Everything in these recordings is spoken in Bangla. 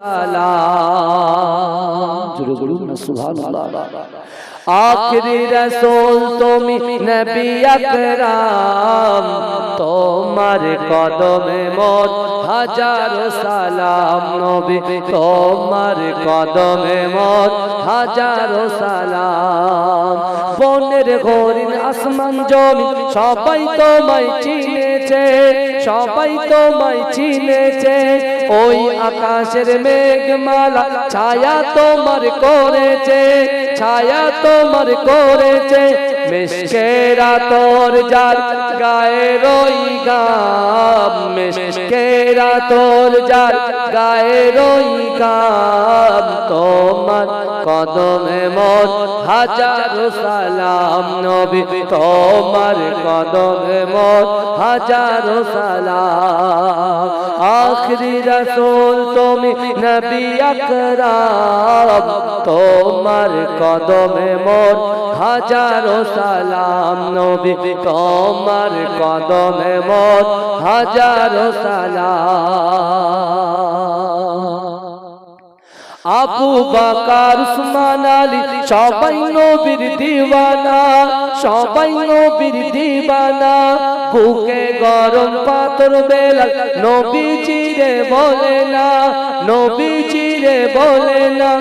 সালাম জোরে বলুন না সুবহানাল্লাহ। আখরি রাসূল তুমি নবী আকরাম, তোমার কদমে মোর হাজারো সালাম। নবী তোমার কদমে মোর হাজারো সালাম। বনের হরিণ আসমান জমিন সবাই তোমায় চিনেছে, সবাই তোমায় চিনেছে। ওই আকাশের মেঘমালা ছায়া তোমার করেছে, ছায়া তোমার করেছে। মিশকেরা তোর যার গায়ের ওই গাম, মিশকেরা তোর যার গায়ের ওই গাম। তোমার কদমে মোর হাজারো সালাম। নবী তোমার কদমে মোর হাজারো সালাম। আখরি রাসূল তুমি নবী আকরাম, তোমার কদমে মোর হাজারো সালাম। নবী তোমার কদমে মোর হাজারো সালাম। আবু বকর উসমান আলী সবাই নবীর দিওয়ানা, সবাই নবীর দিওয়ানা। বুকে গরম পাথর বেলাল নবীজিরে বলে না, নবীজিরে বলে না।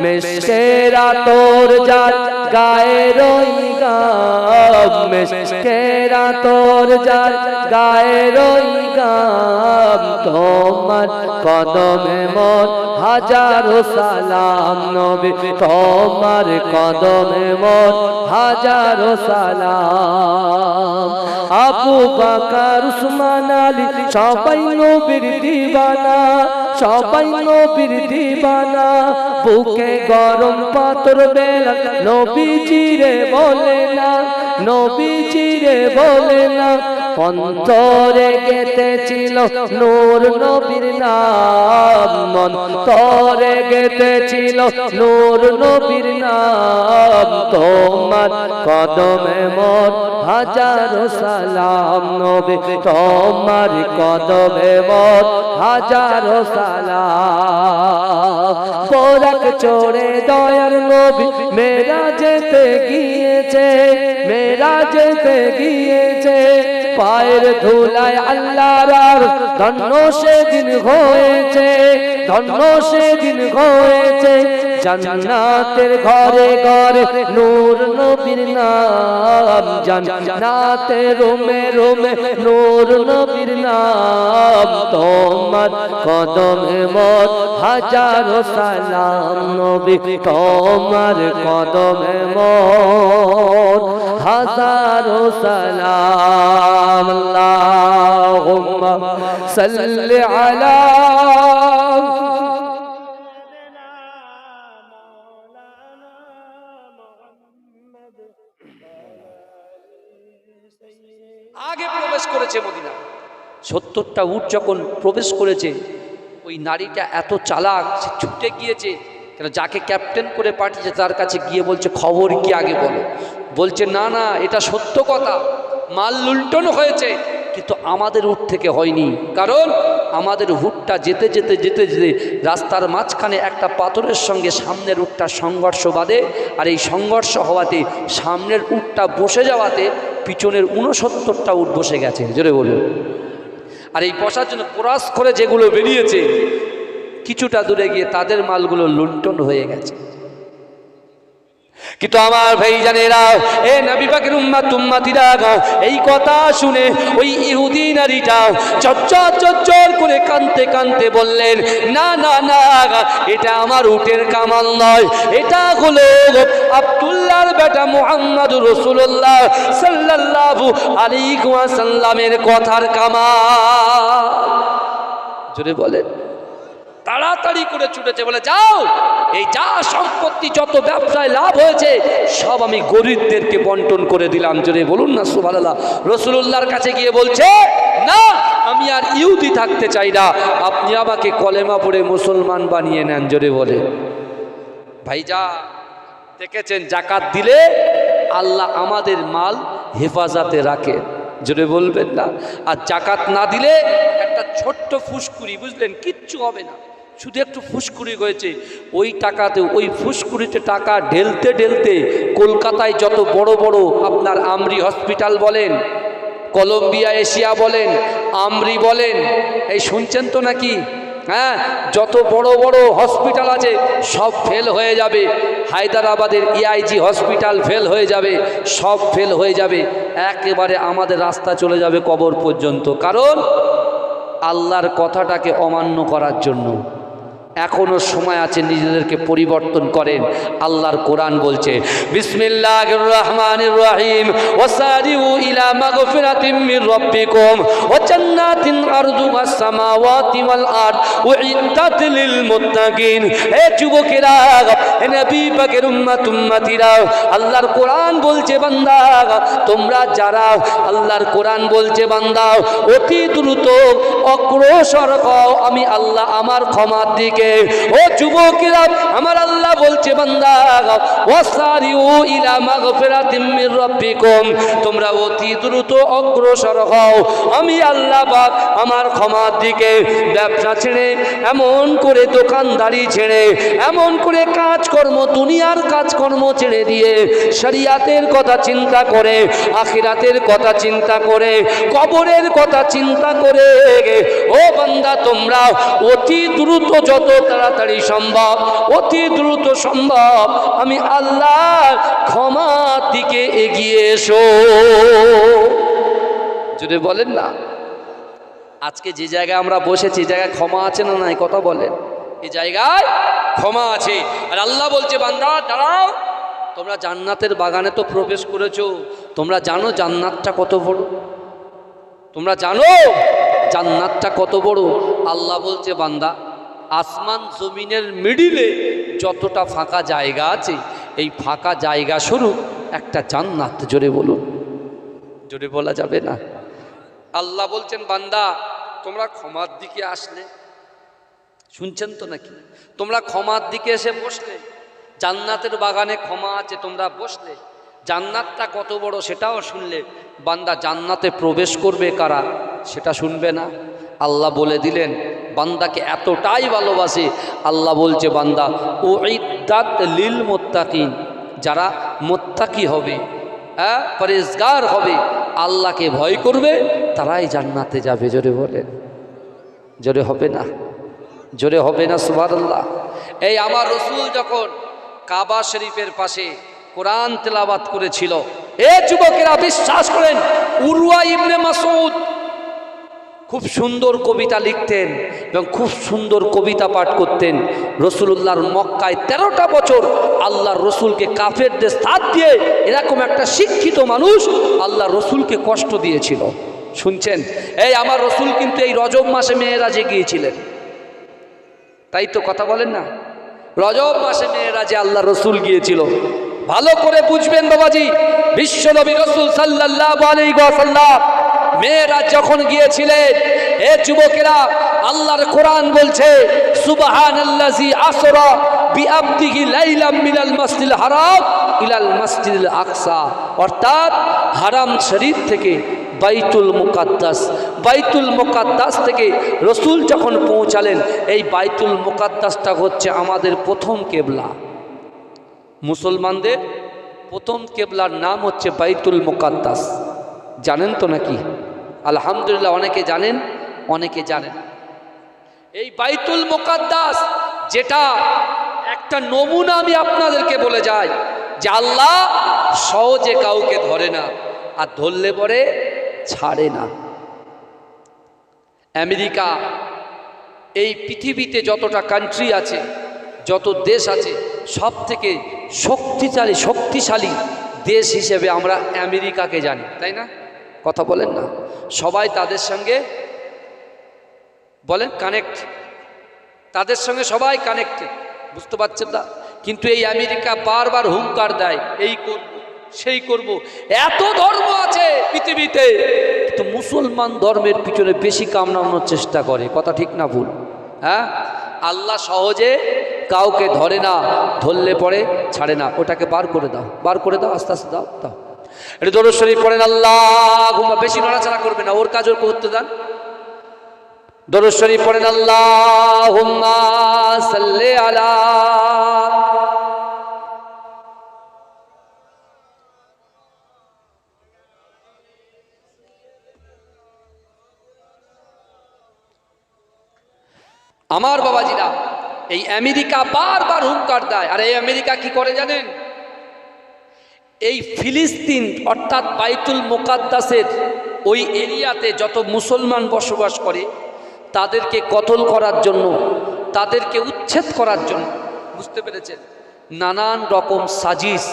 মিশকেরা তোর যার গায়ের ওই গাম, মিশকেরা তোর যার গায়ের ওই গাম। তোমার কদমে মোর হাজারো সালাম। নবী তোমার কদমে মোর হাজারো সালাম। আবু বকর উসমান আলী সবাই নবীর দিওয়ানা, সবাই নবীর দিওয়ানা। বুকে গরম পাথর বেলাল নবীজিরে বলে না, নবীজিরে বলে না। অন্তরে গেঁথেছিল নূর নবীর নাম, অন্তরে গেঁথেছিল নূর নবীর নাম। তোমার কদমে মোর হাজারো সালাম। নবী তোমার কদমে মোর হাজারো সালাম। বোরাক চড়ে দয়ার নবী মেরাজেতে গিয়েছে, মেরাজেতে গিয়েছে। পায়ের ধুলায় আল্লাহর ধন্য সেদিন হয়েছে, ধন্য সেদিন হয়েছে। জান্নাতের ঘরে ঘরে নূর নবীর নাম, জান্নাতের রোমে রোমে নূর নবীর নাম। তোমার কদমে মোর হাজারো সালাম। নবী তোমার কদমে মোর হাজারো সালাম। আল্লাহুম্মা সাল্লি আলা আগে প্রবেশ করেছে মদিনা। 70টা উট যখন প্রবেশ করেছে, ওই নারীটা এত চালাক, সে ছুটে গিয়েছে। কেন যাকে ক্যাপ্টেন করে পাঠিয়েছে তার কাছে গিয়ে বলছে খবর কি আগে বলো। বলছে না না, এটা সত্য কথা, মাল লুণ্ঠন হয়েছে, কিন্তু আমাদের উট থেকে হয়নি। কারণ আমাদের উটটা যেতে যেতে যেতে যেতে রাস্তার মাঝখানে একটা পাথরের সঙ্গে সামনের উটটা সংঘর্ষ বাঁধে, আর এই সংঘর্ষ হওয়াতে সামনের উটটা বসে যাওয়াতে পিছনের 69টা উট বসে গেছে। জোরে বলুন। আর এই বসার জন্য ক্রস করে যেগুলো বেরিয়েছে, কিছুটা দূরে গিয়ে তাদের মালগুলো লুণ্ঠন হয়ে গেছে। কিন্তু আমার ভাই জানেরা, এ নবী পাকের উম্মত উম্মতিরা, এই কথা শুনে ওই ইহুদি নারীটা চচ্চর চচ্চর করে কাঁদতে কাঁদতে বললেন, না না না, এটা আমার উটের কামাল নয়, এটা হলো আব্দুল্লাহর বেটা মুহাম্মদুর রাসূলুল্লাহ সাল্লাল্লাহু আলাইহি ওয়াসাল্লামের কথার কামাল। জোরে বলেন। তাড়াতাড়ি করে ছুটেছে, বলে যাও, এই যা সম্পত্তি যত ব্যবসায় লাভ হয়েছে সব আমি গরিবদেরকে বন্টন করে দিলাম। জোরে বলুন না সুবহানাল্লাহ। রাসূলুল্লাহর কাছে গিয়ে বলছে, না, আমি আর ইহুদি থাকতে চাই না, আপনি আমাকে কলেমা পড়ে মুসলমান বানিয়ে নেন। জোরে বলে। ভাইজা দেখেছেন, জাকাত দিলে আল্লাহ আমাদের মাল হেফাজতে রাখে। জোরে বলবেন না। আর জাকাত না দিলে একটা ছোট্ট ফুসকুরি, বুঝলেন, কিচ্ছু হবে না, শুধু একটু ফুসকুড়ি হয়েছে, ওই টাকাতে ওই ফুসকুড়িতে টাকা ঢেলতে ঢেলতে কলকাতায় যত বড় বড় আপনার আমরি হসপিটাল বলেন, কলম্বিয়া এশিয়া বলেন, আমরি বলেন, এই শুনছেন তো নাকি? হ্যাঁ, যত বড় বড় হসপিটাল আছে সব ফেল হয়ে যাবে। হায়দ্রাবাদের EIG হসপিটাল ফেল হয়ে যাবে, সব ফেল হয়ে যাবে, একেবারে আমাদের রাস্তা চলে যাবে কবর পর্যন্ত। কারণ আল্লাহর কথাটাকে অমান্য করার জন্য। এখনো সময় আছে, নিজেদেরকে পরিবর্তন করেন। আল্লাহর কোরআন বলছে বিসমিল্লাহির রহমানির রহিম ওয়াসারিউ ইলা মাগফিরাতিম মির রাব্বিকুম ওয়া জান্নাতিন আরদুহাস সামাওয়াতি ওয়াল আরদ উইদ্দাত লিল মুত্তাকিন। হে যুবকেরা, হে নবী পাকের উম্মতিরা, আল্লাহর কোরআন বলছে বান্দা তোমরা যারা, আল্লাহর কোরআন বলছে বান্দা অতি দ্রুত অগ্রসর হও আমি আল্লাহ আমার ক্ষমার দিকে। ও যুবকেরা, আমার আল্লাহ বলছে বান্দা ওয়াসারিউ ইলা মাগফিরাতিম মির রাব্বিকুম, তোমরা অতি দ্রুত অগ্রসর হও আমি আল্লাহ পাক আমার ক্ষমার দিকে। ব্যবসা ছেড়ে, এমন করে দোকানদারি ছেড়ে, এমন করে কাজকর্ম, দুনিয়ার কাজকর্ম ছেড়ে দিয়ে শরিয়াতের কথা চিন্তা করে, আখিরাতের কথা চিন্তা করে, কবরের কথা চিন্তা করে, ও বান্দা তোমরা অতি দ্রুত, যত তাড়াতাড়ি সম্ভব, অতি দ্রুত সম্ভব আমি আল্লাহর ক্ষমার দিকে এগিয়ে এসো। যদি বলেন না, আজকে যে জায়গায় আমরা বসেছি জায়গায় ক্ষমা আছে না নাই? কথা বলেন, এই জায়গায় ক্ষমা আছে। আর আল্লাহ বলছে বান্দা দাঁড়াও, তোমরা জান্নাতের বাগানে তো প্রবেশ করেছো, তোমরা জানো জান্নাতটা কত বড়? তোমরা জানো জান্নাতটা কত বড়? আল্লাহ বলছে বান্দা আসমান জমিনের মিডিলে যতটা ফাঁকা জায়গা আছে, এই ফাঁকা জায়গা স্বরূপ একটা জান্নাত। জোরে বলুন, জোরে বলা যাবে না। আল্লাহ বলছেন বান্দা তোমরা ক্ষমার দিকে আসলে, শুনছেন তো নাকি? তোমরা ক্ষমার দিকে এসে বসলে, জান্নাতের বাগানে ক্ষমা আছে, তোমরা বসলে, জান্নাতটা কত বড় সেটাও শুনলে। বান্দা জান্নাতে প্রবেশ করবে কারা সেটা শুনবে না? আল্লাহ বলে দিলেন বান্দাকে এতটাই ভালোবাসে, আল্লাহ বলছে বান্দা উইদ্দাত লিল মুত্তাকিন, যারা মুত্তাকি হবে, হ্যাঁ পরেজগার হবে, আল্লাহকে ভয় করবে, তারাই জান্নাতে যাবে। জোরে বলেন, জোরে হবে না? জোরে হবে না? সুবহানাল্লাহ। এই আমার রসুল যখন কাবা শরীফের পাশে কোরআন তেলাওয়াত করেছিল, এ যুবকেরা বিশ্বাস করেন, উরওয়া ইবনে মাসউদ খুব সুন্দর কবিতা লিখতেন এবং খুব সুন্দর কবিতা পাঠ করতেন। রসুলুল্লাহর মক্কায় 13টা বছর আল্লাহর রসুলকে কাফেরদের সাথ দিয়ে এরকম একটা শিক্ষিত মানুষ আল্লাহর রসুলকে কষ্ট দিয়েছিল। শুনছেন? এই আমার রসুল কিন্তু এই রজব মাসে মেয়েরাজে গিয়েছিলেন, তাই তো কথা বলেন না? রজব মাসে মেয়েরাজে আল্লাহ রসুল গিয়েছিল। ভালো করে বুঝবেন বাবাজি, বিশ্বনবী রসুল সাল্লাল্লাহু আলাইহি ওয়াসাল্লাম মেয়েরাজ যখন গিয়েছিলেন, এ যুবকেরা আল্লাহর কোরআন বলছে সুবহানাল্লাযী আসরা বিআবদিহি লাইলাম মিনাল মাসজিদিল হারাম ইলাল মাসজিদিল আকসা, অর্থাৎ হারাম শরীফ থেকে বাইতুল মুকাদ্দাস, বাইতুল মুকাদ্দাস থেকে রসুল যখন পৌঁছালেন, এই বাইতুল মুকাদ্দাসটা হচ্ছে আমাদের প্রথম কেবলা। মুসলমানদের প্রথম কেবলার নাম হচ্ছে বাইতুল মুকাদ্দাস। জানেন তো নাকি? আলহামদুলিল্লাহ, অনেকে জানেন, অনেকে জানেন। এই বাইতুল মুকাদ্দাস যেটা একটা নমুনা আমি আপনাদেরকে বলে যাই যে আল্লাহ সহজে কাউকে ধরে না, আর ধরলে পরে ছাড়ে না। আমেরিকা, এই পৃথিবীতে যতটা কান্ট্রি আছে, যত দেশ আছে, সব থেকে শক্তিশালী দেশ হিসেবে আমরা আমেরিকাকে জানি, তাই না? কথা বলেন না? সবাই তাদের সঙ্গে বলেন কানেক্ট, তাদের সঙ্গে সবাই কানেক্টেড, বুঝতে পারছেন না? কিন্তু এই আমেরিকা বারবার হুঙ্কার দেয় এই করব সেই করব, এত ধর্ম আছে পৃথিবীতে, তো মুসলমান ধর্মের পিছনে বেশি কামড়ানোর চেষ্টা করে। কথা ঠিক না ভুল? হ্যাঁ, আল্লাহ সহজে কাউকে ধরে না, ধরলে পরে ছাড়ে না। ওটাকে বার করে দাও, বার করে দাও, আস্তে আস্তে দাও দাও। এটা দরুদ শরীফ পড়েন, আল্লাহুম্মা, বেশি নড়াচড়া করবে না, ওর কাজ ওর করতে দেন। দরুদ শরীফ পড়েন, আল্লাহুম্মা সাল্লি আলা। আমার বাবাজিরা, এই আমেরিকা বারবার হুঙ্কার দেয়, আর এই আমেরিকা কি করে জানেন? এই ফিলিস্তিন অর্থাৎ বাইতুল মুকাদ্দাসের ওই এরিয়াতে যত মুসলমান বসবাস করে তাদেরকে কতল করার জন্য, তাদেরকে উচ্ছেদ করার জন্য, বুঝতে পেরেছেন, নানান রকম সাজিশ,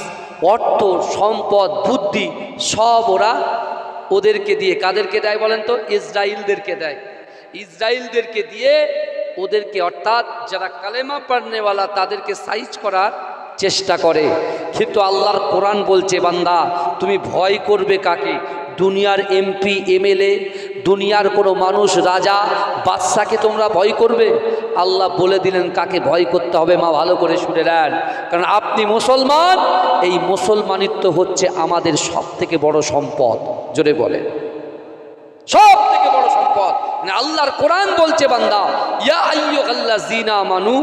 অর্থ, সম্পদ, বুদ্ধি সব ওরা ওদেরকে দিয়ে, কাদেরকে দেয় বলেন তো? ইসরায়েলদেরকে দেয়। ইসরায়েলদেরকে দিয়ে ওদেরকে, অর্থাৎ যারা কালেমা পড়নেওয়ালা তাদেরকে সাইজ করার চেষ্টা করে। কিন্তু আল্লাহর কোরআন বলছে, বান্দা তুমি ভয় করবে কাকে? দুনিয়ার এমপি, এমএলএ, দুনিয়ার কোনো মানুষ, রাজা, বাদশাকে তোমরা ভয় করবে? আল্লাহ বলে দিলেন কাকে ভয় করতে হবে। মা ভালো করে শুনে নেন, কারণ আপনি মুসলমান, এই মুসলমানিত্ব হচ্ছে আমাদের সব থেকে বড় সম্পদ। জোরে বলেন, সব থেকে বড় সম্পদ। আল্লাহর কোরআন বলছে, বান্দা ইয়া আইয়ুহাল্লাযীনা আমানু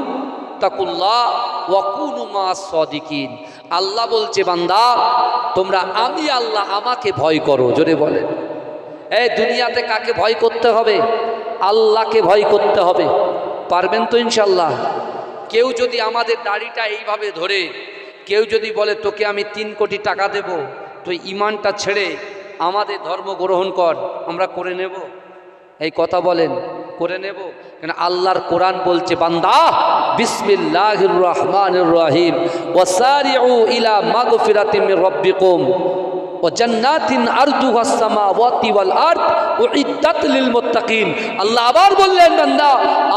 তাকুল্লাহ ওয়া কুনু মা'আস সাদিকিন। আল্লাহ বলছে, বান্দা তোমরা আমি আল্লাহ, আমাকে ভয় করো। জোরে বলেন, এই দুনিয়াতে কাকে ভয় করতে হবে? আল্লাহকে ভয় করতে হবে। পারবেন তো ইনশাল্লাহ? কেউ যদি আমাদের দাড়িটা এইভাবে ধরে, কেউ যদি বলে তোকে আমি 3 কোটি টাকা দেব, তুই ইমানটা ছেড়ে আমাদের ধর্ম গ্রহণ কর, আমরা করে নেব? এই কথা বলেন, করে নেব? কেন আল্লাহর কোরআন বলছে, বান্দা বিসমিল্লাহির রহমানির রহিম ওয়াসারিউ ইলা মাগফিরাতিম মির রাব্বিকুম ওয়া জান্নাতিন আরদুহাস সামাওয়াতি ওয়াল আরদ উইদ্দাত লিল মুত্তাকিন। আল্লাহ আবার বললেন, বান্দা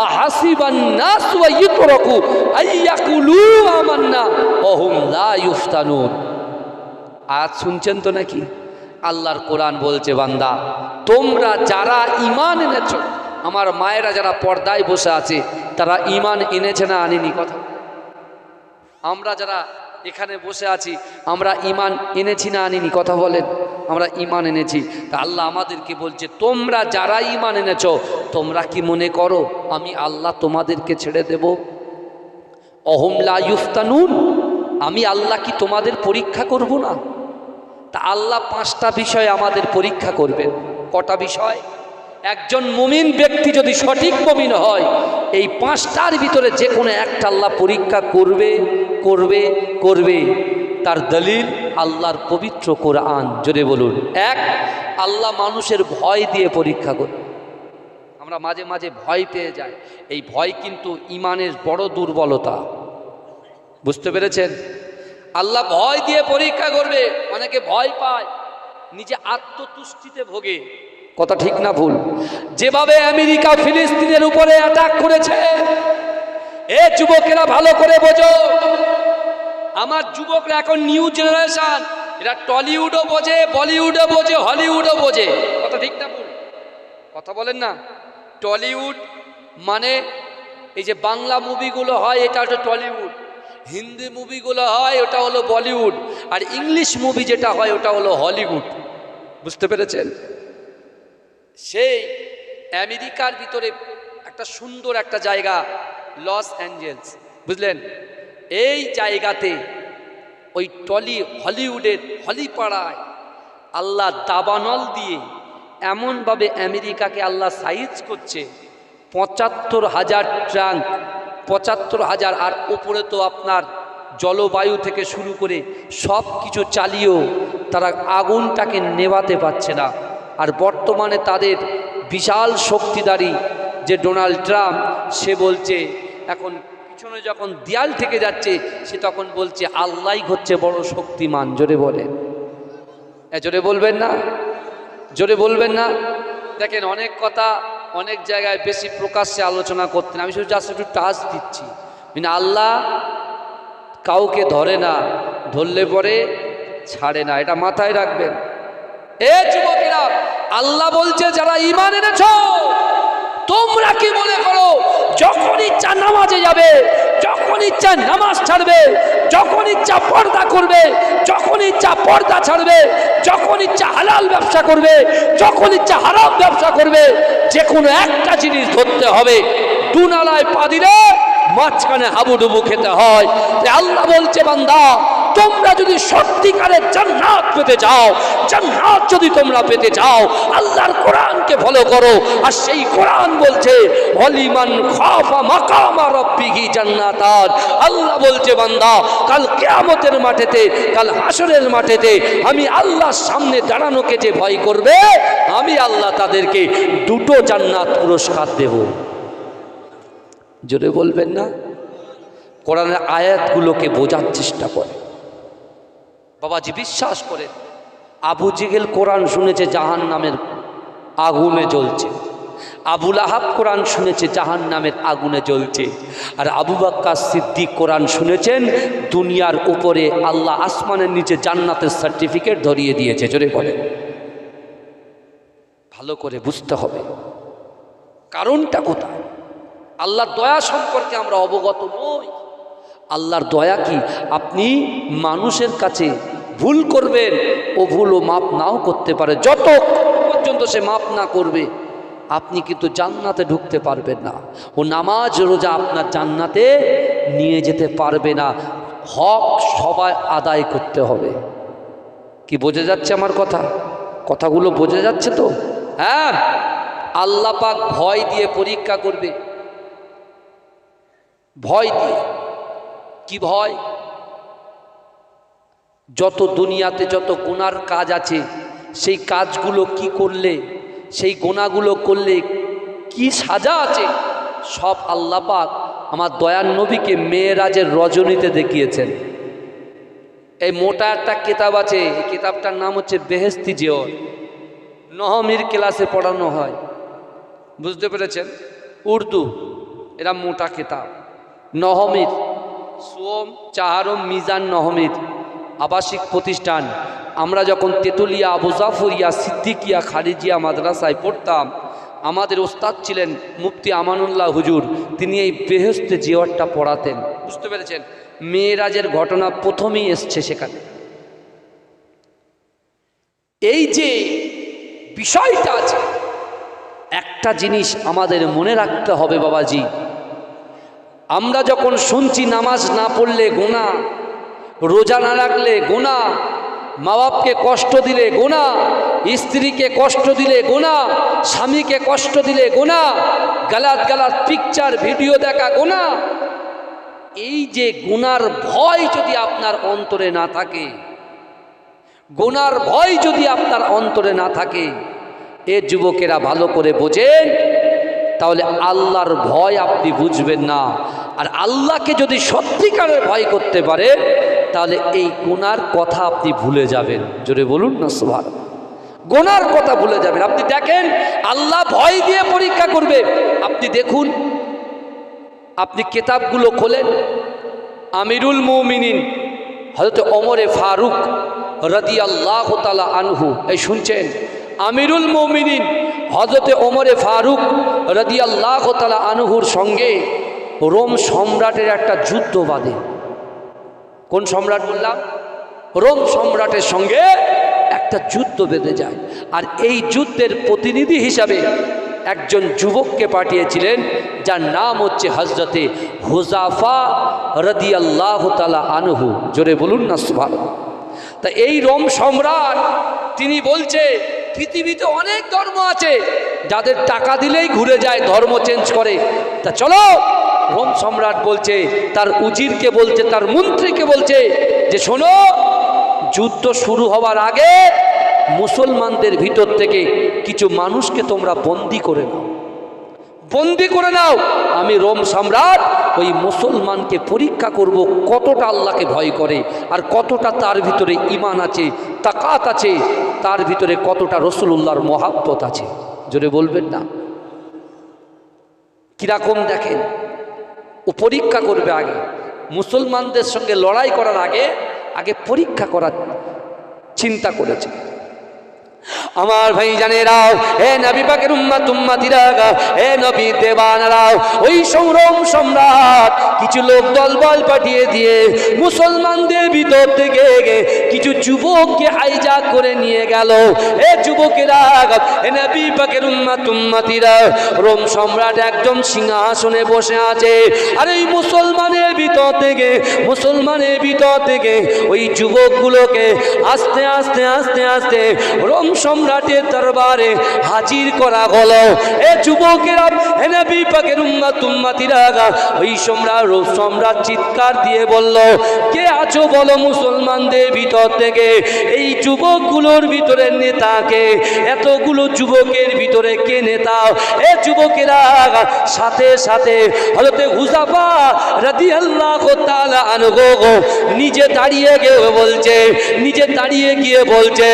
আহাসিবান নাস ওয়া ইউতরাকু আইয়াকুলু আমান্না ওয়া হুম লা ইফতানুন। আজ শুনছেন তো নাকি? আল্লাহর কোরআন বলছে, বান্দা তোমরা যারা ঈমান এনেছো, আমার মায়েরা যারা পর্দায় বসে আছে তারা ঈমান এনেছে না আনেনি? কথা, আমরা যারা এখানে বসে আছি আমরা ঈমান এনেছি না আনিনি? কথা বলেন, আমরা ঈমান এনেছি। তা আল্লাহ আমাদেরকে বলছে, তোমরা যারা ঈমান এনেছো তোমরা কি মনে করো আমি আল্লাহ তোমাদেরকে ছেড়ে দেব? অহুম লা ইফতানুন, আমি আল্লাহ কি তোমাদের পরীক্ষা করব না? তা আল্লাহ 5টা বিষয় আমাদের পরীক্ষা করবেন। কটা বিষয়? একজন মুমিন ব্যক্তি যদি সঠিক মুমিন হয়, এই 5টার ভিতরে যে কোনো একটা আল্লাহ পরীক্ষা করবে করবে করবে। তার দলিল আল্লাহর পবিত্র কোরআন। জোরে বলুন, 1, আল্লাহ মানুষের ভয় দিয়ে পরীক্ষা করবে। আমরা মাঝে মাঝে ভয় পেয়ে যাই, এই ভয় কিন্তু ঈমানের বড় দুর্বলতা। বুঝতে পেরেছেন? আল্লাহ ভয় দিয়ে পরীক্ষা করবে। অনেকে ভয় পায়, নিজে আত্মতুষ্টিতে ভোগে। কথা ঠিক না ভুল? যেভাবে আমেরিকা ফিলিস্তিনের উপরে অ্যাটাক করেছে, এ যুবকেরা ভালো করে বোঝো, আমার যুবকরা এখন নিউ জেনারেশন, এরা টলিউডও বোঝে, বলিউডও বোঝে, হলিউডও বোঝে। কথা ঠিক না ভুল? কথা বলেন না। টলিউড মানে এই যে বাংলা মুভিগুলো হয়, এটা হচ্ছে টলিউড। হিন্দি মুভিগুলো হয়, ওটা হলো বলিউড। আর ইংলিশ মুভি যেটা হয় ওটা হলো হলিউড। বুঝতে পেরেছেন? সেই আমেরিকার ভিতরে একটা সুন্দর একটা জায়গা, লস অ্যাঞ্জেলস, বুঝলেন? এই জায়গাতে ওই হলিউডের হলিপাড়ায় আল্লাহ দাবানল দিয়ে এমনভাবে আমেরিকাকে আল্লাহ সাইজ করছে, ৭৫,০০০ ট্রাঙ্ক, ৭৫,০০০। আর উপরে তো আপনার জলবায়ু থেকে শুরু করে সব কিছু চালিয়েও তারা আগুনটাকে নেভাতে পারছে না। আর বর্তমানে তাদের বিশাল শক্তিধারী যে ডোনাল্ড ট্রাম্প, সে বলছে এখন পিছনে যখন দেয়াল থেকে যাচ্ছে, সে তখন বলছে আল্লাহই হচ্ছে বড় শক্তিমান। জোরে বলেন, জোরে বলবেন না? জোরে বলবেন না? দেখেন, অনেক কথা অনেক জায়গায় বেশি প্রকাশ্যে আলোচনা করতেন, আমি শুধু জাস্ট একটু টাচ দিচ্ছি। মানে আল্লাহ কাউকে ধরে না, ধরলে পরে ছাড়ে না, এটা মাথায় রাখবেন। এ যুবকেরা, আল্লাহ বলছে যারা ঈমান এনেছো, তোমরা কি মনে করো যখন ইচ্ছা নামাজে যাবে, যখন ইচ্ছা নামাজ ছাড়বে, যখন ইচ্ছা পর্দা করবে, যখন ইচ্ছা পর্দা ছাড়বে, যখন ইচ্ছা হালাল ব্যবসা করবে, যখন ইচ্ছা হারাম ব্যবসা করবে, যে কোনো একটা জিনিস ধরতে হবে। দুনালায় পা দিলে মাঝখানে হাবুডুবু খেতে হয়। তাই আল্লাহ বলছে, বান্দা তোমরা যদি সত্যিকারের জান্নাত পেতে চাও, জান্নাত যদি তোমরা পেতে চাও, আল্লাহর কোরআনকে ফলো করো। আর সেই কোরআন বলছে, ওয়ালিমান খাফা মাকামা রাব্বিহি জান্নাতান। আল্লাহ বলছে, বান্দা কাল কিয়ামতের মাঠেতে, কাল হাসরের মাঠেতে আমি আল্লাহর সামনে দাঁড়ানোকে যে ভয় করবে, আমি আল্লাহ তাদেরকে দুটো জান্নাত পুরস্কার দেব। জোরে বলবেন না? কোরআনের আয়াতগুলোকে বোঝার চেষ্টা করে বাবাজি, বিশ্বাস করেন। আবু জেহেল কোরআন শুনেছে জাহান্নামের আগুনে জ্বলছে, আবু লাহাব কোরআন শুনেছে জাহান্নামের আগুনে জ্বলছে, আর আবু বকর সিদ্দিক কোরআন শুনেছেন দুনিয়ার উপরে আল্লাহ আসমানের নিচে জান্নাতের সার্টিফিকেট ধরিয়ে দিয়েছে। জোরে বলেন। ভালো করে বুঝতে হবে কারণটা কোথায়। আল্লাহর দয়া সম্পর্কে আমরা অবগত নই। আল্লাহর দয়া কি? আপনি মানুষের কাছে ভুল করবেন, ও ভুলও মাপ নাও করতে পারে। যত পর্যন্ত সে মাপ না করবে, আপনি কিন্তু জান্নাতে ঢুকতে পারবেন না। ও নামাজ রোজা আপনার জান্নাতে নিয়ে যেতে পারবে না। হক সবাই আদায় করতে হবে। কি বোঝা যাচ্ছে আমার কথা? কথাগুলো বোঝা যাচ্ছে তো? হ্যাঁ, আল্লাহ পাক ভয় দিয়ে পরীক্ষা করবে। ভয় দিয়ে। কি ভয়? যত দুনিয়াতে যত গুনার কাজ আছে, সেই কাজগুলো কি করলে, সেই গুনাহগুলো করলে কি সাজা আছে, সব আল্লাহ পাক আমার দয়ার নবীকে মেরাজের রজনীতে দেখিয়েছেন। এই মোটা একটা কিতাব আছে, এই কিতাবটার নাম হচ্ছে বেহেশতি জিওর। নহমির ক্লাসে পড়ানো হয়, বুঝতে পেরেছেন? উর্দু, এরা মোটা কিতাব। নহমির সোম চাহারম মিজান নহমির আবাসিক প্রতিষ্ঠান। আমরা যখন তেতুলিয়া, আবু জাফরিয়া, সিদ্দিকিয়া, খারিজিয়া মাদ্রাসায় পড়তাম, আমাদের ওস্তাদ ছিলেন মুফতি আমানুল্লাহ হুজুর। তিনি এই বেহেশতে জিওরটা পড়াতেন। বুঝতে পেরেছেন? মেরাজের ঘটনা প্রথমেই এসছে সেখানে। এই যে বিষয়টা আছে, একটা জিনিস আমাদের মনে রাখতে হবে বাবাজি। আমরা যখন শুনছি নামাজ না পড়লে গুনাহ, রোজা না রাখলে গুনাহ, মা বাপকে কষ্ট দিলে গুনাহ, স্ত্রীকে কষ্ট দিলে গুনাহ, স্বামীকে কষ্ট দিলে গুনাহ, গালাত গালাত পিকচার ভিডিও দেখা গুনাহ। এই যে গুনার ভয় যদি আপনার অন্তরে না থাকে, গুনার ভয় যদি আপনার অন্তরে না থাকে, এ যুবকেরা ভালো করে বোঝেন, তাহলে আল্লাহর ভয় আপনি বুঝবেন না। আর আল্লাহকে যদি সত্যিকারের ভয় করতে পারে, তাহলে এই গুনার কথা আপনি ভুলে যাবেন। জোরে বলুন না সুবহানাল্লাহ। গুনার কথা ভুলে যাবেন। আপনি দেখেন, আল্লাহ ভয় দিয়ে পরীক্ষা করবে। আপনি দেখুন, আপনি কিতাবগুলো খোলেন, আমিরুল মুমিনিন হযরত ওমরে ফারুক রাদিয়াল্লাহু তাআলা আনহু, এই শুনছেন? আমিরুল মুমিনিন হযরত ওমরে ফারুক রাদিয়াল্লাহু তাআলা আনহুর সঙ্গে রোম সম্রাটের একটা যুদ্ধ বাঁধে। কোন সম্রাট বললাম? রোম সম্রাটের সঙ্গে একটা যুদ্ধ বেঁধে যায়। আর এই যুদ্ধের প্রতিনিধি হিসাবে একজন যুবককে পাঠিয়েছিলেন, যার নাম হচ্ছে হযরতে হুযাফা রাদিয়াল্লাহু তাআলা আনহু। জোরে বলুন না সুবহানাল্লাহ। তা এই রোম সম্রাট তিনি বলছে, পৃথিবীতে অনেক ধর্ম আছে, যাদের টাকা দিলেই ঘুরে যায়, ধর্ম চেঞ্জ করে। তা চলো, রোম সম্রাট বলছে, তার উজিরকে বলছে, তার মন্ত্রীকে বলছে যে শোনো, যুদ্ধ শুরু হওয়ার আগে মুসলমানদের ভিতর থেকে কিছু মানুষকে তোমরা বন্দি করে নাও, বন্দি করে নাও। আমি রোম সম্রাট ওই মুসলমানকে পরীক্ষা করব কতটা আল্লাহকে ভয় করে, আর কতটা তার ভিতরে ঈমান আছে, তাকাত আছে, তার ভিতরে কতটা রাসূলুল্লাহর মহাব্বত আছে। জোরে বলবেন না? কিরকম দেখেন, ও পরীক্ষা করবে আগে। মুসলমানদের সঙ্গে লড়াই করার আগে আগে পরীক্ষা করার চিন্তা করেছে। আমার ভাই জানেরাও, এ নবী পাকের উম্মতিরা, এ নবী দেবানারাও, ওই সৌরম সম্রাট কিছু লোক দলবল পাঠিয়ে দিয়ে মুসলমানদের ভিতর থেকে কিছু যুবককে হাইজাক করে নিয়ে গেল। এ যুবকেরা, এ নবী পাকের উম্মতিরা, রোম সম্রাট একদম সিংহাসনে বসে আছে, আর এই মুসলমানের ভিতর থেকে ওই যুবকগুলোকে আস্তে আস্তে আস্তে আস্তে রোম সম্রাটের দরবারে হাজির করা হলো। এ যুবকেরা, এ নবী পাকের উম্মতিরা, ওই সম্রাট চিৎকার দিয়ে বলল, কে আছো বলো মুসলমানদের ভিতর থেকে? এই যুবকগুলোর ভিতরে নেতাকে, এতগুলো যুবকের ভিতরে কে নেতা? এ যুবকেরা, সাথে সাথে হযরত হুযাফা রাদিয়াল্লাহু তাআলা আনহু নিজে দাঁড়িয়ে গিয়ে বলছে,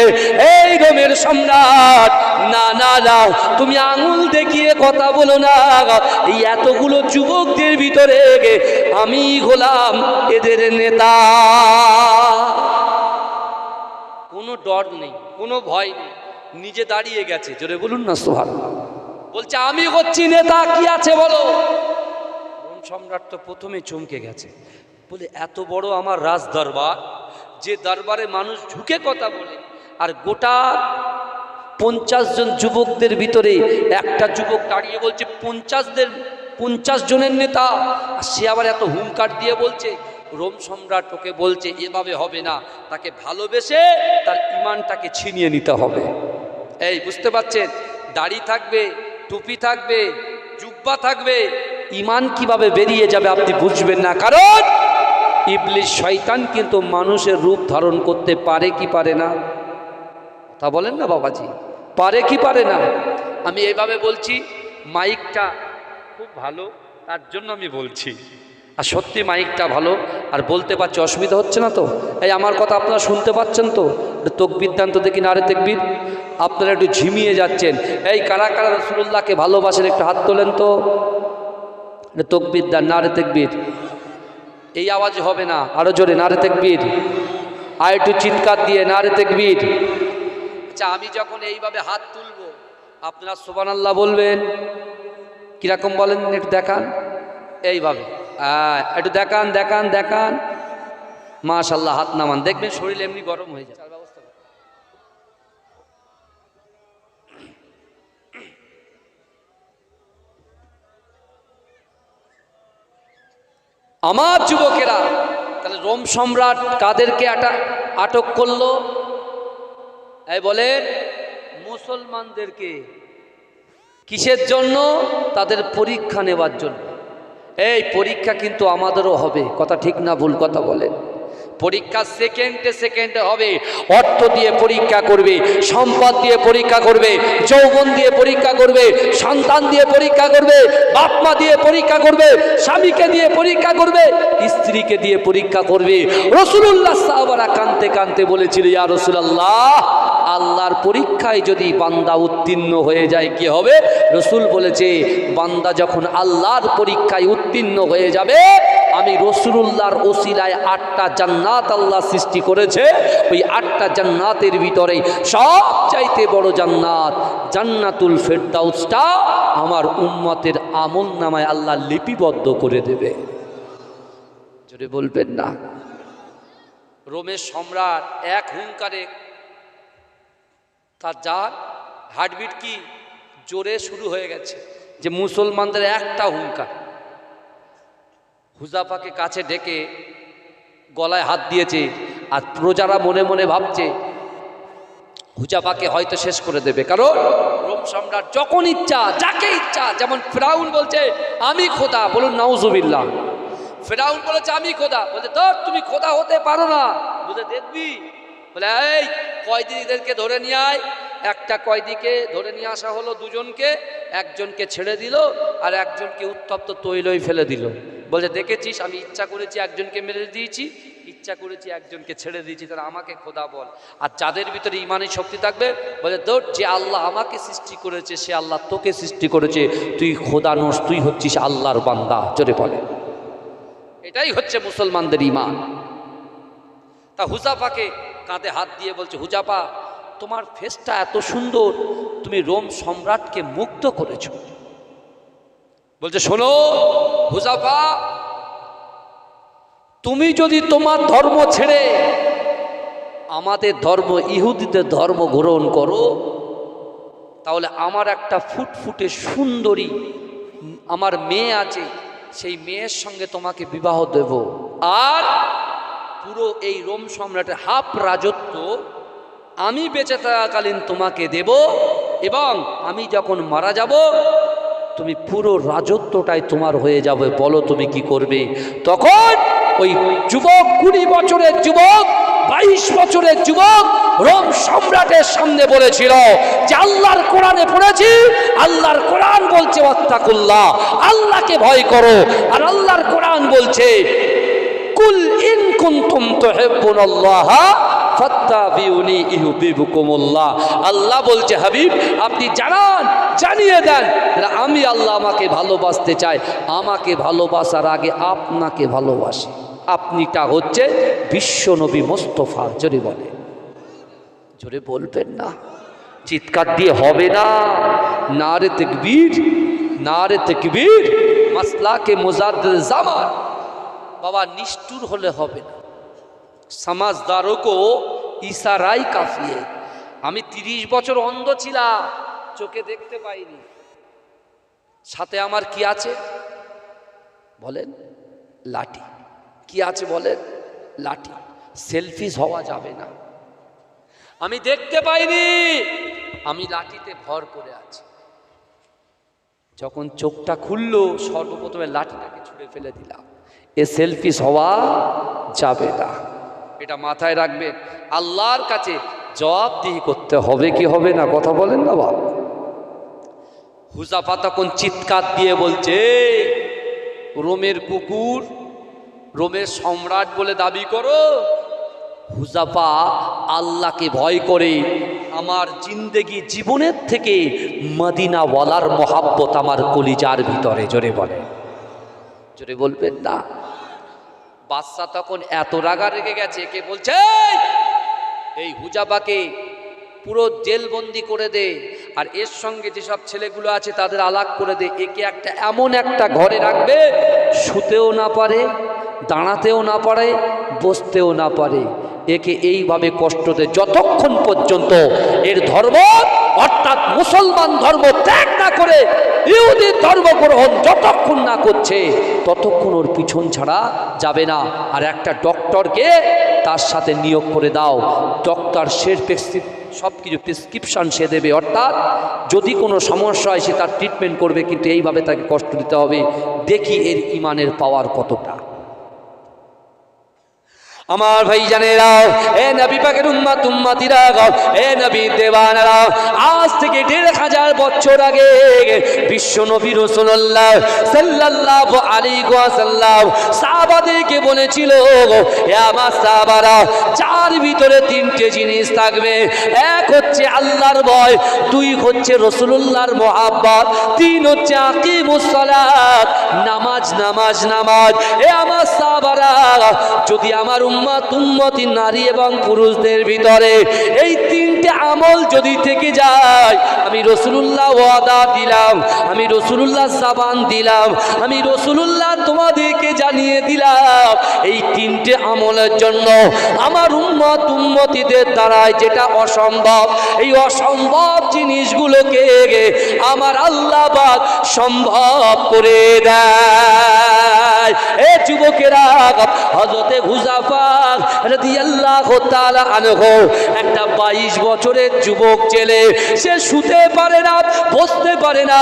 এই রোমের সম্রাট, না না না, তুমি আঙুল দেখিয়ে কথা বলো না। এই এতগুলো যুবকদের ভিতরে আমি হলাম এদের নেতা। কোনো ডর নেই, কোনো ভয় নেই, নিজে দাঁড়িয়ে গেছে। জোরে বলুন না সুবহানাল্লাহ। বলছে আমি হচ্ছি নেতা, কি আছে বলো। রোম সম্রাট তো প্রথমে চমকে গেছে, বলে এত বড় আমার রাজ দরবার, যে দরবারে মানুষ ঝুঁকে কথা বলে, আর গোটা 50 জন যুবকদের ভিতরে একটা যুবক দাঁড়িয়ে বলছে 50 জনের নেতা, আর সে আবার এত হুঙ্কার দিয়ে বলছে। রোম সম্রাট ওকে বলছে, এভাবে হবে না, তাকে ভালোবেসে তার ঈমানটাকে ছিনিয়ে নিতে হবে। এই বুঝতে পারছেন, দাড়ি থাকবে, টুপি থাকবে, জুব্বা থাকবে, ঈমান কিভাবে বেরিয়ে যাবে আপনি বুঝবেন না। কারণ ইবলিস শয়তান কিন্তু মানুষের রূপ ধারণ করতে পারে কি পারে না? কথা বলেন না বাবাজি, পারে কি পারে না? আমি এইভাবে বলছি, মাইকটা খুব ভালো, তার জন্য আমি বলছি, আর সত্যি মাইকটা ভালো, আর বলতে পারছি, অসুবিধা হচ্ছে না তো? এই আমার কথা আপনারা শুনতে পাচ্ছেন তো? তাকবীর দান তো দেখি, নারে তাকবীর। আপনারা একটু ঝিমিয়ে যাচ্ছেন। এই কারা কারা রাসূলুল্লাহকে ভালোবাসেন একটু হাত তোলেন তো। তাকবীর দান, নারে তাকবীর। এই আওয়াজ হবে না, আরো জোরে নারে তাকবীর, আর একটু চিৎকার দিয়ে নারে তাকবীর। আচ্ছা, আমি যখন এইভাবে হাত তুলবো আপনারা সুবহানাল্লাহ বলবেন, কিরকম বলেন একটু দেখান, এইভাবে একটু দেখান দেখান দেখান। মাশাআল্লাহ, হাত নামান, দেখবেন শরীর এমনি গরম হয়ে যায়। আমার যুবকেরা, তাহলে রোম সম্রাট কাদেরকে আটক করলো? এই বলেন, মুসলমানদেরকে। কিসের জন্য? তাদের পরীক্ষা নেওয়ার জন্য। এই পরীক্ষা কিন্তু আমাদেরও হবে, কথা ঠিক না ভুল কথা বলেন? পরীক্ষা সেকেন্ডে হবে। অর্থ দিয়ে পরীক্ষা করবে, সম্পদ দিয়ে পরীক্ষা করবে, যৌবন দিয়ে পরীক্ষা করবে, সন্তান দিয়ে পরীক্ষা করবে, বাপ মা দিয়ে পরীক্ষা করবে, স্বামীকে দিয়ে পরীক্ষা করবে, স্ত্রীকে দিয়ে পরীক্ষা করবে। রাসূলুল্লাহ সাহাবারা কাঁদতে কাঁদতে বলেছিল, ইয়া রাসূলুল্লাহ, আল্লাহর পরীক্ষায় যদি বান্দা উত্তীর্ণ হয়ে যায় কি হবে? রাসূল বলেছে, বান্দা যখন আল্লাহর পরীক্ষায় উত্তীর্ণ হয়ে যাবে, আমি রাসূলুল্লাহর ওসিলায় 8টা জান্নাত আল্লাহ সৃষ্টি করেছে। ওই 8টা জান্নাতের ভিতরে সবচাইতে বড় জান্নাত জান্নাতুল ফেরদাউসটা আমার উম্মতের আমল নামায় আল্লাহ লিপিবদ্ধ করে দেবে। জোরে বলবেন না? রোমের সম্রাট এক হুঙ্কারে, তার যার হার্টবিট কি জোরে শুরু হয়ে গেছে, যে মুসলমানদের একটা হুঙ্কার। হুযাফাকে কাছে ডেকে গলায় হাত দিয়েছে, আর প্রজারা মনে মনে ভাবছে হুযাফাকে হয়তো শেষ করে দেবে। কারণ রোম সম্রাট যখন ইচ্ছা, যাকে ইচ্ছা, যেমন ফিরাউন বলছে আমি খোদা, বলুন নাউজুবিল্লাহ। ফিরাউন বলেছে আমি খোদা, বলছে তোর তুমি খোদা হতে পারো না, বুঝে দেখবি। বলে এই কয়েদিদেরকে ধরে নিয়ে আয়। একটা কয়েদিকে ধরে নিয়ে আসা হলো, দুজনকে, একজনকে ছেড়ে দিল আর একজনকে উত্তপ্ত তৈলই ফেলে দিল। বলছে দেখেছিস, আমি ইচ্ছা করেছি একজনকে মেরে দিয়েছি, ইচ্ছা করেছি একজনকে ছেড়ে দিয়েছি, তারা আমাকে খোদা বল। আর যাদের ভিতরে ইমানের শক্তি থাকবে, বলে তোর যে আল্লাহ আমাকে সৃষ্টি করেছে সে আল্লাহ তোকে সৃষ্টি করেছে, তুই খোদা নোস, তুই হচ্ছিস আল্লাহর বান্দা। জোরে বলে, এটাই হচ্ছে মুসলমানদের ইমান। তা হুযাফাকে কাঁধে হাত দিয়ে বলছে, হুযাফা তোমার ফেসটা এত সুন্দর, তুমি রোম সম্রাটকে মুগ্ধ করেছো। বলছে শোনো হুযাফা, তুমি যদি তোমার ধর্ম ছেড়ে আমাদের ধর্ম ইহুদিদের ধর্ম গ্রহণ করো, তাহলে আমার একটা ফুটফুটে সুন্দরী আমার মেয়ে আছে, সেই মেয়ের সঙ্গে তোমাকে বিবাহ দেব, আর পুরো এই রোম সম্রাটের হাফ রাজত্ব আমি বেঁচে থাকাকালীন তোমাকে দেব, এবং আমি যখন মারা যাব তুমি পুরো রাজত্বটাই তোমার হয়ে যাবে। বলো তুমি কি করবে? তখন ওই যুবক, 20 বছরের যুবক, 22 বছরের যুবক রোম সম্রাটের সামনে বলেছিল যে আল্লাহর কোরআনে পড়েছি, আল্লাহর কোরআন বলছে ওয়াত্তাকুল্লাহ, আল্লাহকে ভয় করো। আর আল্লাহর কোরআন বলছে কুল ইন কুনতুম তুহিব্বুনাল্লাহ ফাত্তাবিউনি ইউহিব্বুকুমুল্লাহ। আল্লাহ বলছে হাবিব আপনি জানিয়ে দেন আমি আল্লাহ আমাকে ভালোবাসতে চাই, আমাকে ভালোবাসার আগে আপনাকে ভালোবাসি। আপনিটা হচ্ছে বিশ্ব নবী মোস্তফা। জোরে বলে, জোরে বলবেন না, চিৎকার দিয়ে হবে না। নারে তাকবীর, নারে তাকবীর, মাসলাকে মুজাদ্দিদ জামান। বাবা নিষ্ঠুর হলে হবে না, সমাজদারও কো ইশারাই কাফি है। আমি 30 বছর অন্ধ ছিলাম, চোখে দেখতে পাইনি, সাথে আমার কি আছে বলেন? লাঠি। কি আছে বলেন? লাঠি। সেলফিশ হওয়া যাবে না। আমি দেখতে পাইনি, আমি লাঠিতে ভর করে আছি। যখন চোখটা খুললো সর্বপ্রথমে লাঠিটাকে ছুঁড়ে ফেলে দিলাম। এ সেলফিশ হওয়া যাবে না, এটা মাথায় রাখবেন। আল্লাহর কাছে জবাবদিহি করতে হবে কি হবে না? কথা বলেন না বাবা। হুযাফা তখন চিৎকার দিয়ে বলছে রোমের কুকুর, রোমের সম্রাট বলে দাবি করো? হুযাফা আল্লাহকে ভয় করে, আমার জিন্দেগি জীবনের থেকে মদিনা ওয়ালার মহাব্বত আমার কলিজার ভিতরে। জোরে বলে, জোরে বলবেন না। বাদশা তখন এত রাগা রেগে গেছে, কে বলছে এই হুযাফাকে পুরো জেলবন্দি করে দে, আর এর সঙ্গে যেসব ছেলেগুলো আছে তাদের আলাগ করে দে। একে একটা এমন একটা ঘরে রাখবে, শুতেও না পারে, দাঁড়াতেও না পারে, বসতেও না পারে। একে এইভাবে কষ্ট দে যতক্ষণ পর্যন্ত এর ধর্ম অর্থাৎ মুসলমান ধর্ম ত্যাগ না করে ইহুদি ধর্ম গ্রহণ যতক্ষণ না করছে ততক্ষণ ওর পিছন ছাড়া যাবে না। আর একটা ডক্টরকে তার সাথে নিয়োগ করে দাও, ডক্টর সব কিছু প্রেসক্রিপশান সে দেবে, অর্থাৎ যদি কোনো সমস্যা হয় সে তার ট্রিটমেন্ট করবে, কিন্তু এইভাবে তাকে কষ্ট দিতে হবে। দেখি এর ইমানের পাওয়ার কতটা। আমার ভাই জানেরা, এ নবী পাকের উম্মতিরা, এ নবী দেওয়ানারা, আজ থেকে 1500 বছর আগে বিশ্ব নবী রাসূলুল্লাহ সাল্লাল্লাহু আলাইহি ওয়াসাল্লাম সাহাবাদেরকে বলেছিল, হে আমার সাহাবারা, চার ভিতরে 3টে জিনিস থাকবে। এক হচ্ছে আল্লাহর ভয়, 2 হচ্ছে রাসূলুল্লাহর মুহাব্বত, 3 হচ্ছে আকিমুস সালাত, নামাজ নামাজ নামাজ। এ আমার সাহাবারা, যদি আমার উম্মতি নারী এবং পুরুষদের ভিতরে এই 3টে আমল যদি থেকে যায়, আমি রাসূলুল্লাহ ওয়াদা দিলাম, আমি রাসূলুল্লাহ জাবান দিলাম, আমি রাসূলুল্লাহ তোমাদেরকে জানিয়ে দিলাম, এই 3টে আমলের জন্য আমার উম্মতিদের দ্বারায় যেটা অসম্ভব, এই অসম্ভব জিনিসগুলোকে আমার আল্লাহ পাক সম্ভব করে দেয়। এ যুবকেরা, হযরতে হুযাফা রাদিয়াল্লাহু তাআলা আনহু একটা 22 বছরের যুবক ছেলে, সে শুতে পারে না, বসতে পারে না,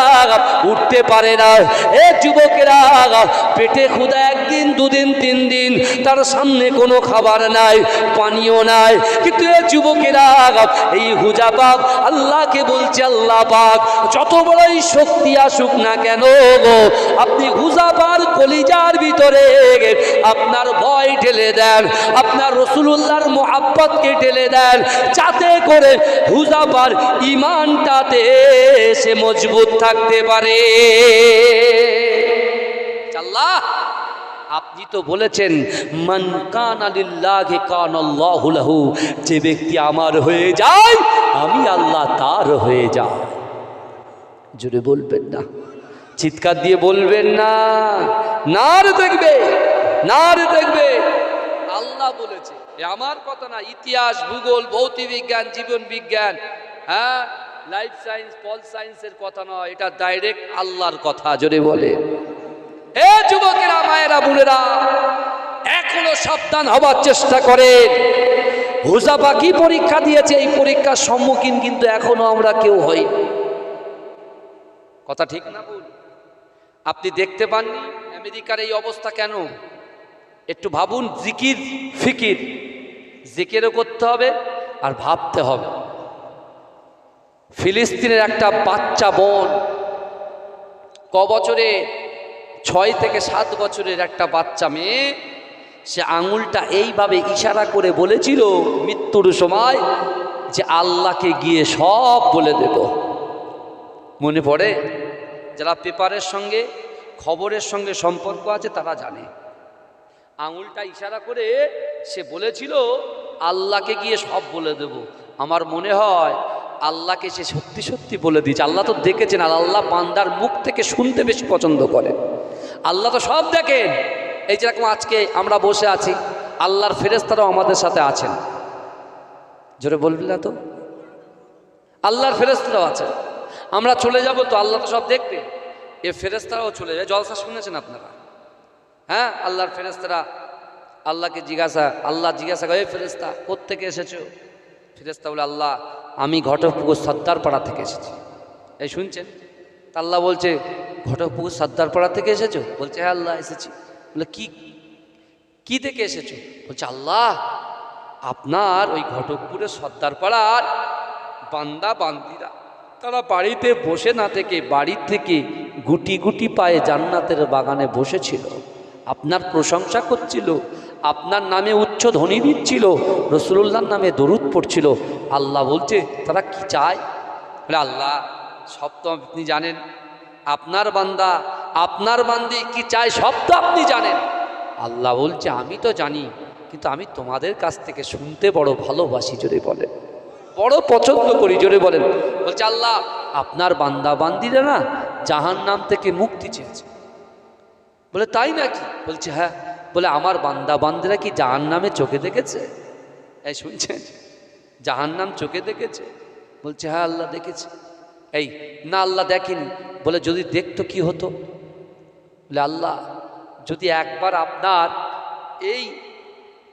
উঠতে পারে না। এ যুবকেরা, পেটে ক্ষুধা 1 দিন 2 দিন 3 দিন, তার সামনে কোনো খাবার নাই, পানিও নাই। কিন্তু এ যুবকেরা, এই হুযাফা আল্লাহকে বলছে, আল্লাহ পাক যত বড়ই শক্তি আসুক না কেন, আপনি হুযাফার কলিজার ভিতরে আপনার ভয় ঢেলে দেন, আপনার রাসূলুল্লাহর মুহাব্বতকে ঢেলে দেন, যাতে করে হুযাফার ঈমানটাতে সে মজবুত থাকতে পারে। আল্লাহ আপনি তো বলেছেন মান কানা লিল্লাহি কানাল্লাহু লাহু, যে ব্যক্তি আমার হয়ে যায় আমি আল্লাহ তার হয়ে যাই। জোরে বলবেন না, চিৎকার দিয়ে বলবেন না, নারে দেখবে, নারে দেখবে। আল্লাহ বলেছে, এ আমার কথা না, ইতিহাস, ভূগোল, ভৌতিক বিজ্ঞান, জীবন বিজ্ঞান, হ্যাঁ, লাইফ সায়েন্স, পল সায়েন্সের কথা নয়, এটা ডাইরেক্ট আল্লাহর কথা। জোরে বলে এ যুবকেরা, মায়েরা, বোনেরা, এখনো সাবধান হবার চেষ্টা করেন। হুযাফা কি পরীক্ষা দিয়েছে, এই পরীক্ষার সম্মুখীন কিন্তু এখনো আমরা কেউ হই। কথা ঠিক না ভুল? আপনি দেখতে পাননি আমেরিকার এই অবস্থা কেন? একটু ভাবুন। জিকির ফিকির, জিকিরও করতে হবে আর ভাবতে হবে। ফিলিস্তিনের একটা বাচ্চা বোন, ক বছরে, 6 থেকে 7 বছরের একটা বাচ্চা মেয়ে, সে আঙুলটা এইভাবে ইশারা করে বলেছিল মৃত্যুর সময় যে আল্লাহকে গিয়ে সব বলে দেব। মনে পড়ে? যারা পেপারের সঙ্গে, খবরের সঙ্গে সম্পর্ক আছে তারা জানে। আঙুলটা ইশারা করে সে বলেছিল আল্লাহকে গিয়ে সব বলে দেব। আমার মনে হয় আল্লাহকে সে সত্যি সত্যি বলে দিয়েছে। আল্লাহ তো দেখেছেন, আর আল্লাহ বান্দার মুখ থেকে শুনতে বেশি পছন্দ করেন। আল্লাহ তো সব দেখেন। এই যেরকম আজকে আমরা বসে আছি, আল্লাহর ফেরেশতারাও আমাদের সাথে আছেন। জোরে বলবি না তো? আল্লাহর ফেরেশতারাও আছেন। আমরা চলে যাব তো আল্লাহ তো সব দেখবে, এ ফেরেশতারাও চলে যাবে। জলসা শুনেছেন আপনারা? হ্যাঁ, আল্লাহর ফেরেশতারা আল্লাহকে আল্লাহ জিজ্ঞাসা করে, ফেরেশতা কোত্থেকে এসেছো? ফেরেশতা বলে, আল্লাহ আমি ঘটকপুকুর সর্দারপাড়া থেকে এসেছি। এই শুনছেন? তা আল্লাহ বলছে, ঘটকপুকুর সর্দারপাড়া থেকে এসেছো? বলছে, হ্যাঁ আল্লাহ এসেছি। বলে, কি থেকে এসেছো? বলছে, আল্লাহ আপনার ওই ঘটকপুরের সর্দারপাড়ার বান্দা বান্দিরা তারা বাড়িতে বসে না থেকে বাড়ির থেকে গুটি গুটি পায়ে জান্নাতের বাগানে বসেছিল, আপনার প্রশংসা করছিল, আপনার নামে উচ্চ ধ্বনি দিচ্ছিল, রাসূলুল্লাহর নামে দরুদ পড়ছিল। আল্লাহ বলছে তারা কি চায়? বলে, আল্লাহ সব তো আপনি জানেন, আপনার বান্দা আপনার বান্দি কি চায় সব তো আপনি জানেন। আল্লাহ বলছে আমি তো জানি, কিন্তু আমি তোমাদের কাছ থেকে শুনতে বড় ভালোবাসি। জোরে বলেন, বড় পছন্দ করি। জোরে বলেন। বলছে, আল্লাহ আপনার বান্দা বান্দিরা না জাহান্নাম থেকে মুক্তি চেয়েছে। বলে, তাই নাকি? বলছে, হ্যাঁ। বলে, আমার বান্দা বান্দিরা কি জাহান্নামে চোখে দেখেছে? এই শুনছেন? জাহান্নাম চোখে দেখেছে? বলছে, হ্যাঁ আল্লাহ দেখেছে। এই না, আল্লাহ দেখেনি। বলে, যদি দেখতো কি হতো? বলে, আল্লাহ যদি একবার আপনার এই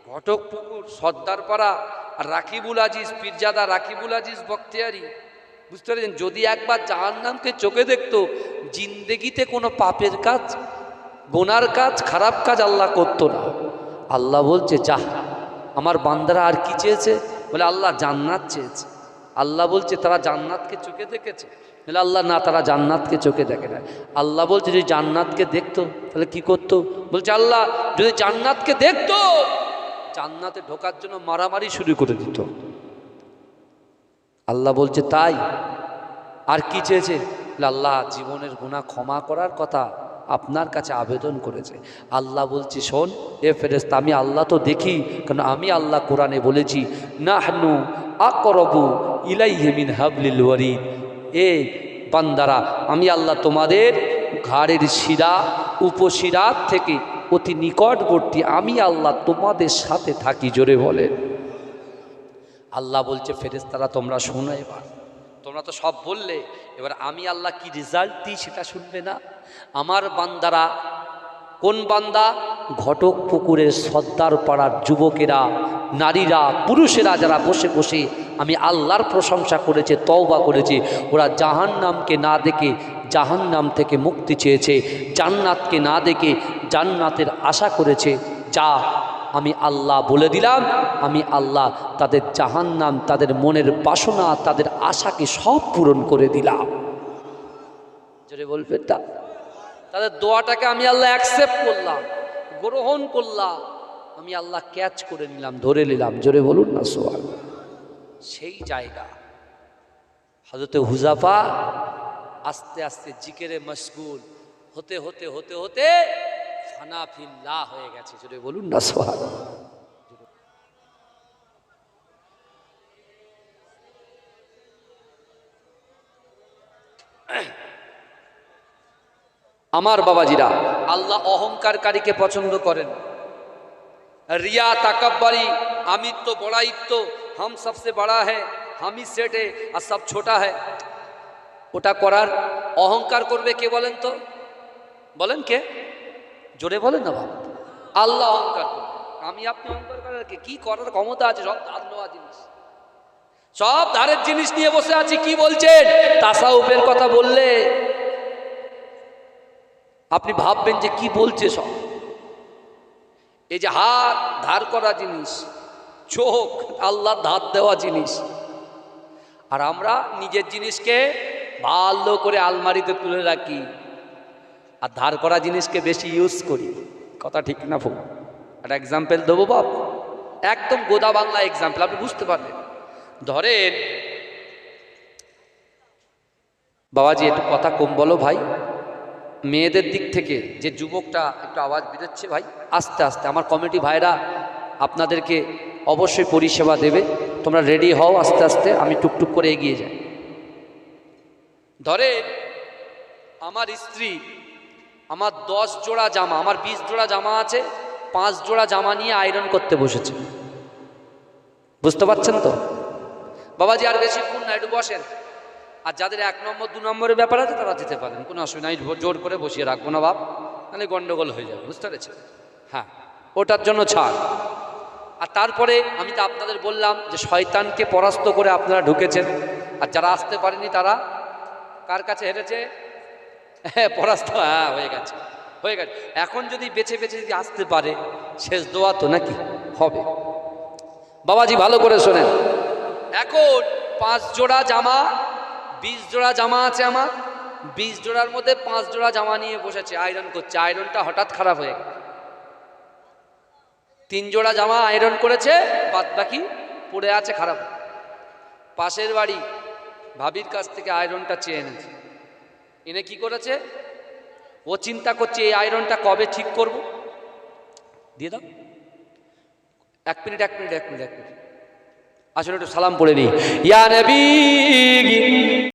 ঘটকপুকুর সর্দারপাড়া আর রাকিবুল আজিজ, পীরজাদা রাকিবুল আজিজ বখতিয়ারি, বুঝতে পারছেন, যদি একবার জাহান্নামকে চোখে দেখতো, জিন্দেগিতে কোনো পাপের কাজ, গোনার কাজ, খারাপ কাজ আল্লাহ করতো না। আল্লাহ বলছে, যা আমার বান্দারা আর কি চেয়েছে? বলে, আল্লাহ জান্নাত চেয়েছে। আল্লাহ বলছে তারা জান্নাতকে চোখে দেখেছে? বলে, আল্লাহ না, তারা জান্নাতকে চোখে দেখে না। আল্লাহ বলছে যদি জান্নাতকে দেখতো তাহলে কি করতো? বলছে, আল্লাহ যদি জান্নাতকে দেখতো জান্নাতে ঢোকার জন্য মারামারি শুরু করে দিত। আল্লাহ বলছে তাই? আর কি চেয়েছে? আল্লাহ জীবনের গুনাহ ক্ষমা করার কথা আপনার কাছে আবেদন করেছে। আল্লাহ বলছে, শোন এ ফেরেশতা, আমি আল্লাহ তো দেখি, কারণ আমি আল্লাহ কোরআনে বলেছি নাহনু আকরাবু ইলাইহি মিন হাবলিল ওয়ারিদ। এ বান্দারা, আমি আল্লাহ তোমাদের ঘাড়ের শিরা উপশিরার থেকে অতি নিকটবর্তী, আমি আল্লাহ তোমাদের সাথে থাকি। জোরে বলেন। আল্লাহ বলছে, ফেরেশতারা তোমরা শোনো, এবার তোমরা তো সব বললে, এবার আমি আল্লাহ কি রেজাল্ট দিই সেটা শুনবে না? আমার বান্দারা, কোন বান্দা? ঘটকপুকুরের সর্দারপাড়ার যুবকেরা, নারীরা, পুরুষেরা যারা বসে বসে আমি আল্লাহর প্রশংসা করেছে, তওবা করেছে, ওরা জাহান্নামকে না দেখে জাহান্নাম থেকে মুক্তি চেয়েছে, জান্নাতকে না দেখে জান্নাতের আশা করেছে। যা আমি আল্লাহ বলে দিলাম, আমি আল্লাহ তাদের জাহান্নাম, তাদের মনের বাসনা, তাদের আশাকে সব পূরণ করে দিলাম। জোরে বলবেন তা? তাদের দোয়াটাকে আমি আল্লাহ অ্যাকসেপ্ট করলাম, গ্রহণ করলাম, আমি আল্লাহ ক্যাচ করে নিলাম, ধরে নিলাম। জোরে বলুন না সুবহানাল্লাহ। সেই জায়গা হযরতে হুযাফা আস্তে আস্তে জিকিরে মশগুল হতে হতে হতে হতে হানাফিল্লাহ হয়ে গেছে, যদি বলুন না সুবহানাল্লাহ। আমার বাবাজিরা, আল্লাহ অহংকারকারীকে পছন্দ করেন। রিয়া তাকাব্বারি, আমিত্ব বড়াইত্ব, হাম সবসে বড়া হ্যায়, হামি সেট হ্যায় আর সব ছোটা হ্যায়, ওটা করার অহংকার করবে কে বলেন তো? বলেন কে? জোরে বলেন না বাবা। আল্লাহ অহংকার করবে। আমি আপনি অহংকার করার কি করার ক্ষমতা আছে? সব ধার নেওয়া জিনিস, সব ধারের জিনিস নিয়ে বসে আছি। কি বলছেন? তাসাউফের কথা বললে আপনি ভাববেন যে কি বলছে সব। এই যে হাত ধার করা জিনিস, চোখ আল্লাহ ধার দেওয়া জিনিস, আর আমরা নিজের জিনিসকে ভালো করে আলমারিতে তুলে রাখি আর ধার করা জিনিসকে বেশি ইউজ করি। কথা ঠিক না ভুল? একটা এক্সাম্পল দেবো বাপ, একদম গোদা বাংলা এক্সাম্পল, আপনি বুঝতে পারবেন। ধরেন বাবাজি একটু কথা কম বলো ভাই, মেয়েদের দিক থেকে যে যুবকটা একটু আওয়াজ বেরোচ্ছে ভাই, আস্তে আস্তে। আমার কমিটি ভাইরা আপনাদেরকে অবশ্যই পরিষেবা দেবে, তোমরা রেডি হও আস্তে আস্তে, আমি টুকটুক করে এগিয়ে যাই। ধরে আমার স্ত্রী আমার 10 জোড়া জামা, আমার 20 জোড়া জামা আছে, 5 জোড়া জামা নিয়ে আয়রন করতে বসেছে। বুঝতে পারছেন তো বাবাজি? আর বেশিক্ষণ না, একটু বসেন। আর যাদের 1 নম্বর 2 নম্বরের ব্যাপার আছে তারা যেতে পারেন, কোনো অসুবিধা নেই। জোর করে বসিয়ে রাখবো না বাপ, তাহলে গন্ডগোল হয়ে যাবে, বুঝতে পেরেছেন? হ্যাঁ, ওটার জন্য ছাড়। আর তারপরে আমি তো আপনাদের বললাম যে শয়তানকে পরাস্ত করে আপনারা ঢুকেছেন, আর যারা আসতে পারেনি তারা কার কাছে হেরেছে? হ্যাঁ, পরাস্ত। হ্যাঁ, হয়ে গেছে, হয়ে গেছে। এখন যদি বেছে বেছে যদি আসতে পারে, শেষ দোয়া তো নাকি হবে। বাবাজি ভালো করে শোনেন, এখন 5 জোড়া জামা, 20 জোড়া জামা আছে আমার, 20 জোড়ার মধ্যে 5 জোড়া জামা নিয়ে বসেছে, আয়রন করছে। আয়রনটা হঠাৎ খারাপ হয়ে গেল, 3 জোড়া জামা আয়রন করেছে, বাদ বাকি পড়ে আছে খারাপ। পাশের বাড়ি ভাবির কাছ থেকে আয়রনটা চেয়ে এনেছে, এনে কি করেছে? ও চিন্তা করছে এই আয়রনটা কবে ঠিক করব। দিয়ে দাও। 1 মিনিট আসলে একটু সালাম পড়ে নি। ইয়া নবী